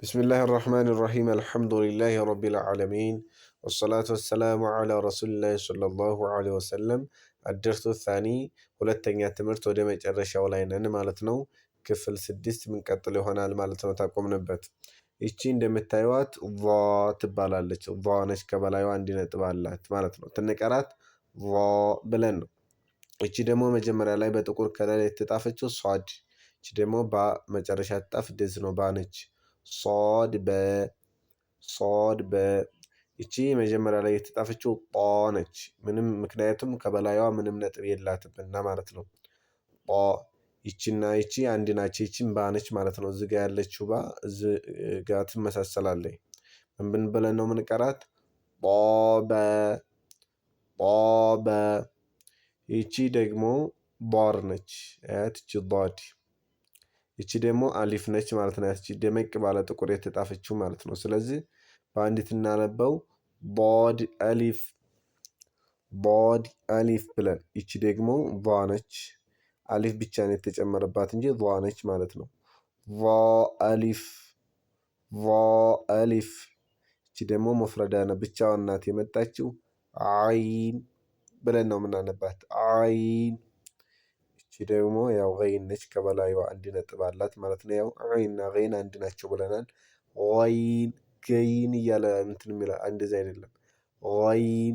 بسم الله الرحمن الرحيم الحمد لله رب العالمين والصلاة والسلام على رسول الله صلى الله عليه وسلم الدرس الثاني ሁለተኛ ትምህርት ወደ መጨረሻው ላይ ነን ማለት ነው። ክፍል 6 ምን ቀጥሎ ይሆናል ማለት ነው። ታቆምንበት። እቺ እንደምታዩት ቫ ትባላለች። ቫ ነች ከበላይዋ አንድ ነጥብ አላት ማለት ነው። ትንቀራት ቫ ብለን ነው። እቺ ደግሞ መጀመሪያ ላይ በጥቁር ከለር የተጻፈችው ሷድ። እቺ ደግሞ በመጨረሻ ተጣፍ ደዝ ነው ባነች ሶድ በ ይቺ መጀመሪያ ላይ የተጻፈችው ጦ ነች። ምክንያቱም ከበላይዋ ምንም ነጥብ የላትምና ማለት ነው። ጦ ይቺና ይቺ አንድ ናቸው። ይቺም ባነች ማለት ነው። እዚህ ጋር ያለችው ባ እዚህ ጋር ትመሳሰላለች። ምን ብለን ነው የምንቀራት? ጦበ ይቺ ደግሞ ቧር ነች። ይቺ ዷድ ይቺ ደግሞ አሊፍ ነች ማለት ነው። ያቺ ደመቅ ባለ ጥቁር የተጻፈችው ማለት ነው። ስለዚህ በአንዲት እናነበው ቦድ አሊፍ ብለን። ይቺ ደግሞ ቫ ነች። አሊፍ ብቻ ነው የተጨመረባት እንጂ ቫ ነች ማለት ነው። ቫ አሊፍ። ይቺ ደግሞ መፍረዳ ነው፣ ብቻዋን ናት የመጣችው። አይን ብለን ነው የምናነባት። አይን። ይቺ ደግሞ ያው ገይን ነች፣ ከበላይዋ አንድ ነጥብ አላት ማለት ነው። ያው አይንና ገይን አንድ ናቸው ብለናል። ወይን ገይን እያለ እንትን የሚል እንደዚህ አይደለም። ወይን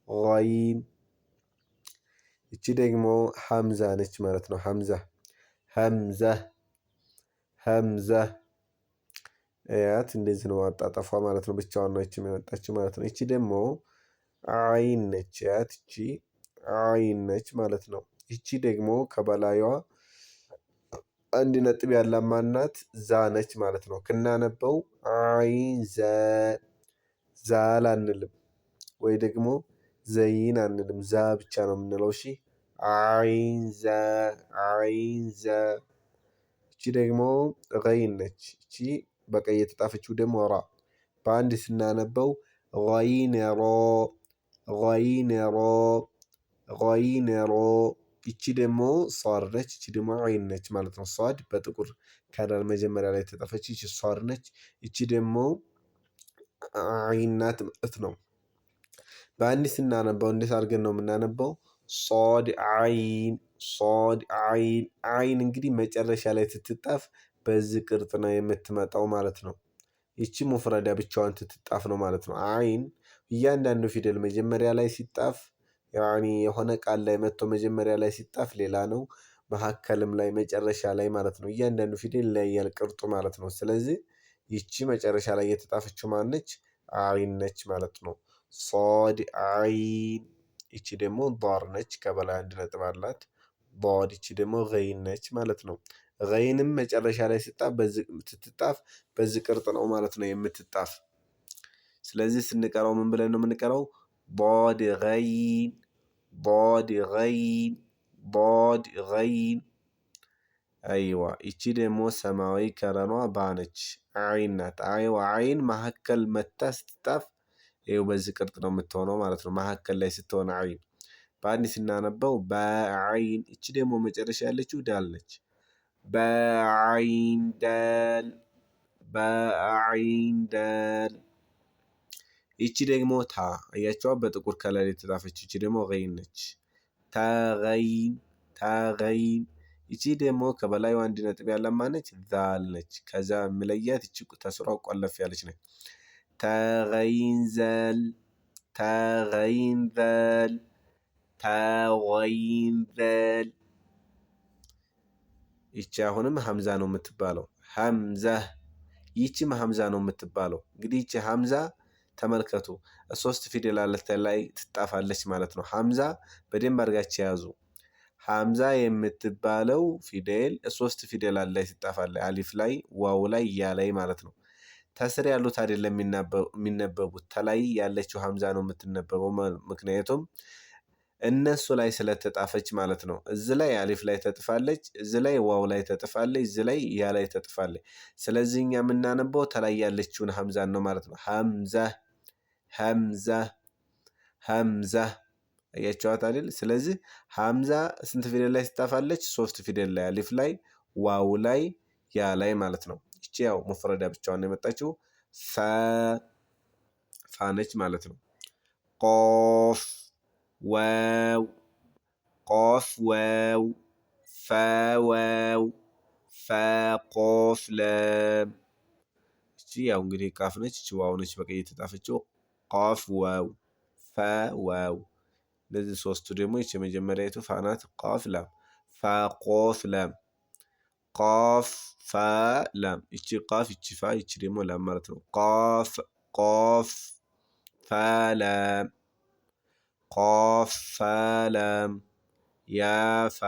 ገይን። ይቺ ደግሞ ሐምዛ ነች ማለት ነው። ሐምዛ ያት እንደዚህ ነው አጣጣፏ ማለት ነው። ብቻዋን ነው ይቺ የመጣችው ማለት ነው። ይቺ ደግሞ አይን ነች። ያት ይቺ አይን ነች ማለት ነው። ይቺ ደግሞ ከበላይዋ አንድ ነጥብ ያላት ማናት? ዛ ነች ማለት ነው። ክናነበው አይን ዛል አንልም፣ ወይ ደግሞ ዘይን አንልም። ዛ ብቻ ነው የምንለው። እሺ አይን ዘ። እቺ ደግሞ ገይን ነች። እቺ በቀይ የተጣፈችው ደግሞ ራ። በአንድ ስናነበው ገይነሮ። ይቺ ደግሞ ሷር ነች። ይቺ ደግሞ አይን ነች ማለት ነው። ሷድ በጥቁር ከለር መጀመሪያ ላይ የተጣፈች ይቺ ሷር ነች። ይቺ ደግሞ አይን ናት ማለት ነው። በአንድ ስናነበው እንዴት አድርገን ነው የምናነበው? ሶድ አይን። አይን እንግዲህ መጨረሻ ላይ ስትጣፍ በዚህ ቅርጽ ነው የምትመጣው ማለት ነው። ይቺ ሙፍረዳ ብቻዋን ትጣፍ ነው ማለት ነው። አይን እያንዳንዱ ፊደል መጀመሪያ ላይ ሲጣፍ ያኒ የሆነ ቃል ላይ መጥቶ መጀመሪያ ላይ ሲጣፍ ሌላ ነው፣ መሀከልም ላይ መጨረሻ ላይ ማለት ነው። እያንዳንዱ ፊደል ይለያያል ቅርጹ ማለት ነው። ስለዚህ ይቺ መጨረሻ ላይ የተጣፈችው ማነች? አይን ነች ማለት ነው። ሶድ አይን። ይቺ ደግሞ ዷር ነች፣ ከበላይ አንድ ነጥብ አላት። ዷድ። ይቺ ደግሞ ገይን ነች ማለት ነው። ገይንም መጨረሻ ላይ ስትጣፍ በዚህ ቅርጽ ነው ማለት ነው የምትጣፍ። ስለዚህ ስንቀራው ምን ብለን ነው የምንቀራው? ቦድ ገይን። አይዋ። ይቺ ደግሞ ሰማያዊ ከለሯ ባነች፣ አይን ናት። አይዋ አይን መሀከል መታ ስትጣፍ ይኸው በዚህ ቅርጽ ነው የምትሆነው ማለት ነው። መሀከል ላይ ስትሆን አይን። በአንድ ስናነበው በአይን። ይቺ ደግሞ መጨረሻ ያለችው ዳል ነች። በአይን ዳል። ይቺ ደግሞ ታ። አያቸዋ በጥቁር ከለር የተጻፈች። ይቺ ደግሞ ገይን ነች። ተገይን። ይቺ ደግሞ ከበላዩ አንድ ነጥብ ያላት ማነች? ዛል ነች። ከዛ የሚለያት ይቺ ተስሯ ቆለፍ ያለች ነች። ተገይንዘል። ይቺ አሁንም ሐምዛ ነው የምትባለው። ይቺም ሐምዛ ነው የምትባለው። እንግዲህ ይቺ ሐምዛ ተመልከቱ፣ ሶስት ፊደላት ላይ ትጣፋለች ማለት ነው። ሐምዛ በደንብ አድርጋችሁ ያዙ። ሐምዛ የምትባለው ፊደል ሶስት ፊደላት ላይ ትጣፋለች። አሊፍ ላይ፣ ዋው ላይ፣ ያ ላይ ማለት ነው። ተስር ያሉት አይደለም የሚነበቡት፣ ተላይ ያለችው ሐምዛ ነው የምትነበበው። ምክንያቱም እነሱ ላይ ስለተጣፈች ማለት ነው። እዚህ ላይ አሊፍ ላይ ተጥፋለች፣ እዚህ ላይ ዋው ላይ ተጥፋለች፣ እዚህ ላይ ያ ላይ ተጥፋለች። ስለዚህ እኛ የምናነበው ተላይ ያለችውን ሐምዛን ነው ማለት ነው። ሐምዛ አያችኋት አይደል? ስለዚህ ሐምዛ ስንት ፊደል ላይ ትጣፋለች? ሶስት ፊደል ላይ፣ አሊፍ ላይ፣ ዋው ላይ፣ ያ ላይ ማለት ነው። ይቺ ያው ሙፍረዳ ብቻዋን ነው የመጣችው ፋነች ማለት ነው። ቆፍ ዋው ቆፍ ዋው ፈዋው ፈቆፍ ለም እቺ ያው እንግዲህ ቃፍ ነች። እቺ ዋው ነች በቀይ የተጻፈችው ቃፍ ዋው ፈዋው። እነዚህ ሶስቱ ደግሞ ይቺ የመጀመሪያይቱ ፋናት ቃፍ ላም ፈቆፍ ለም ቃፍ ፈላም ይቺ ቃፍ ይቺ ፋ ይቺ ደግሞ ላም ማለት ነው። ቃፍ ቃፍ ፈላም ቃፍ ፈላም ያ ፋ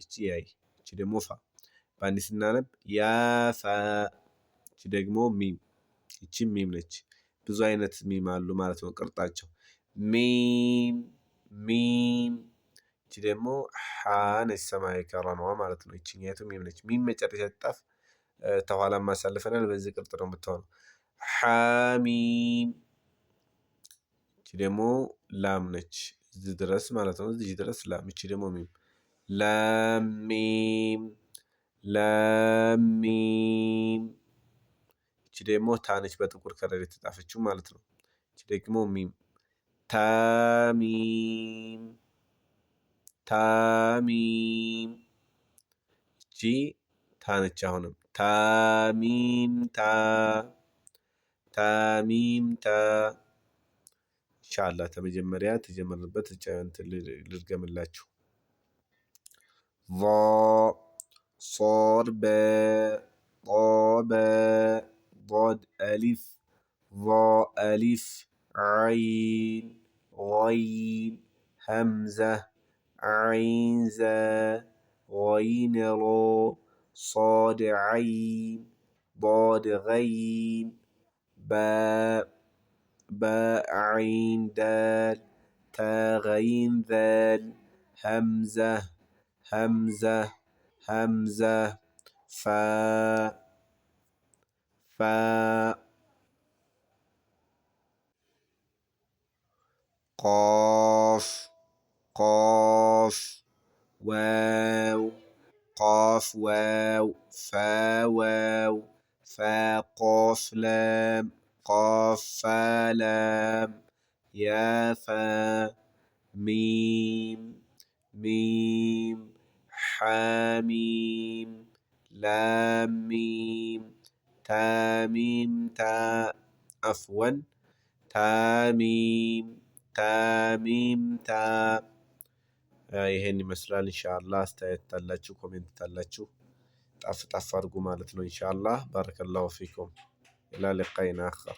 እቺ ያይ እቺ ደግሞ ፋ በአንድ ስናነብ ያ ፋ እቺ ደግሞ ሚም እቺ ሚም ነች። ብዙ አይነት ሚም አሉ ማለት ነው ቅርጣቸው ሚም ሚም እቺ ደግሞ ሐ ነች ሰማያዊ ከረኗ ማለት ነው። ይቺኛይቱ ሚም ነች። ሚም መጨረሻ ጣፍ ተኋላም አሳልፈናል። በዚህ ቅርጽ ነው የምትሆነው ሐሚም እቺ ደግሞ ላም ነች እዚህ ድረስ ማለት ነው። እዚህ ድረስ ላም እቺ ደግሞ ሚም ለሚም ለሚም እቺ ደግሞ ታ ነች በጥቁር ከለር የተጻፈችው ማለት ነው። እቺ ደግሞ ሚም ታሚም ታሚም እቺ ታ ነች። አሁንም ታሚም ታ ታሚም ታ ኢንሻአላህ ተመጀመሪያ ተጀመርንበት ልድገምላችሁ ቫ ሶድ በ ጦ በ ضاد ألف ظا ألف عين غين همزة عين زا غين رو صاد عين ضاد غين باء باء عين دال تا غين ذال همزة همزة همزة فا فا قاف قاف واو قاف واو فا واو فا قاف لام قاف فا لام يا فا ميم ميم حاميم لام ميم تاميم تا عفوا ታሚም ታሚም ታ ይሄን ይመስላል። ኢንሻአላህ አስተያየት ታላችሁ ኮሜንት ታላችሁ ጣፍ ጣፍ አድርጉ ማለት ነው። ኢንሻአላህ ባረከላሁ ፊኩም ኢላ ሊቃኢን አኸር